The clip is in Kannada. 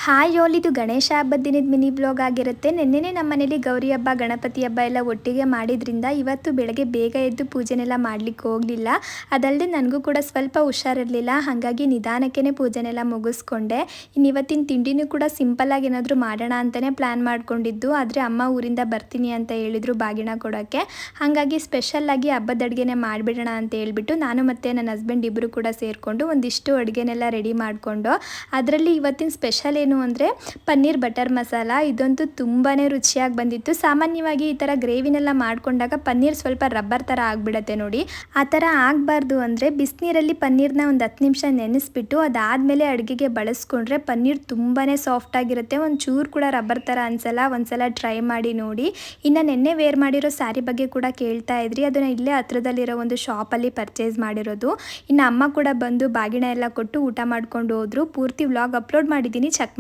ಹಾಯ್ ಓಲ್, ಇದು ಗಣೇಶ ಹಬ್ಬದ ದಿನದ ಮಿನಿ ಬ್ಲಾಗ್ ಆಗಿರುತ್ತೆ. ನೆನ್ನೆನೇ ನಮ್ಮ ಮನೇಲಿ ಗೌರಿ ಹಬ್ಬ, ಗಣಪತಿ ಹಬ್ಬ ಎಲ್ಲ ಒಟ್ಟಿಗೆ ಮಾಡಿದ್ರಿಂದ ಇವತ್ತು ಬೆಳಗ್ಗೆ ಬೇಗ ಎದ್ದು ಪೂಜೆನೆಲ್ಲ ಮಾಡ್ಲಿಕ್ಕೆ ಹೋಗಲಿಲ್ಲ. ಅದಲ್ಲದೆ ನನಗೂ ಕೂಡ ಸ್ವಲ್ಪ ಹುಷಾರಿರಲಿಲ್ಲ, ಹಾಗಾಗಿ ನಿಧಾನಕ್ಕೆ ಪೂಜೆನೆಲ್ಲ ಮುಗಿಸ್ಕೊಂಡೆ. ಇನ್ನು ಇವತ್ತಿನ ತಿಂಡಿನೂ ಕೂಡ ಸಿಂಪಲ್ಲಾಗಿ ಏನಾದರೂ ಮಾಡೋಣ ಅಂತಲೇ ಪ್ಲ್ಯಾನ್ ಮಾಡ್ಕೊಂಡಿದ್ದು. ಆದರೆ ಅಮ್ಮ ಊರಿಂದ ಬರ್ತೀನಿ ಅಂತ ಹೇಳಿದರು ಬಾಗಿನ ಕೊಡೋಕ್ಕೆ. ಹಾಗಾಗಿ ಸ್ಪೆಷಲ್ಲಾಗಿ ಹಬ್ಬದ ಅಡುಗೆನೇ ಮಾಡಿಬಿಡೋಣ ಅಂತ ಹೇಳ್ಬಿಟ್ಟು ನಾನು ಮತ್ತು ನನ್ನ ಹಸ್ಬೆಂಡ್ ಇಬ್ಬರು ಕೂಡ ಸೇರಿಕೊಂಡು ಒಂದಿಷ್ಟು ಅಡುಗೆನೆಲ್ಲ ರೆಡಿ ಮಾಡಿಕೊಂಡು, ಅದರಲ್ಲಿ ಇವತ್ತಿನ ಸ್ಪೆಷಲ್ ಏನು ಅಂದರೆ ಪನ್ನೀರ್ ಬಟರ್ ಮಸಾಲ. ಇದಂತೂ ತುಂಬಾ ರುಚಿಯಾಗಿ ಬಂದಿತ್ತು. ಸಾಮಾನ್ಯವಾಗಿ ಈ ಥರ ಗ್ರೇವಿನೆಲ್ಲ ಮಾಡಿಕೊಂಡಾಗ ಪನ್ನೀರ್ ಸ್ವಲ್ಪ ರಬ್ಬರ್ ಥರ ಆಗಿಬಿಡತ್ತೆ ನೋಡಿ. ಆ ಥರ ಆಗಬಾರ್ದು ಅಂದರೆ ಬಿಸಿನೀರಲ್ಲಿ ಪನ್ನೀರ್ನ ಒಂದು 10 ನಿಮಿಷ ನೆನೆಸ್ಬಿಟ್ಟು ಅದಾದಮೇಲೆ ಅಡುಗೆಗೆ ಬಳಸ್ಕೊಂಡ್ರೆ ಪನ್ನೀರ್ ತುಂಬಾ ಸಾಫ್ಟಾಗಿರುತ್ತೆ. ಒಂಚೂರು ಕೂಡ ರಬ್ಬರ್ ಥರ ಅನಿಸಲ್ಲ. ಒಂದ್ಸಲ ಟ್ರೈ ಮಾಡಿ ನೋಡಿ. ಇನ್ನು ನೆನ್ನೆ ವೇರ್ ಮಾಡಿರೋ ಸ್ಯಾರಿ ಬಗ್ಗೆ ಕೂಡ ಕೇಳ್ತಾ ಇದ್ರಿ. ಅದನ್ನು ಇಲ್ಲೇ ಹತ್ರದಲ್ಲಿರೋ ಒಂದು ಶಾಪಲ್ಲಿ ಪರ್ಚೇಸ್ ಮಾಡಿರೋದು. ಇನ್ನು ಅಮ್ಮ ಕೂಡ ಬಂದು ಬಾಗಿನ ಎಲ್ಲ ಕೊಟ್ಟು ಊಟ ಮಾಡ್ಕೊಂಡು ಹೋದ್ರು. ಪೂರ್ತಿ ವ್ಲಾಗ್ ಅಪ್ಲೋಡ್ ಮಾಡಿದ್ದೀನಿ, ಚೆಕ್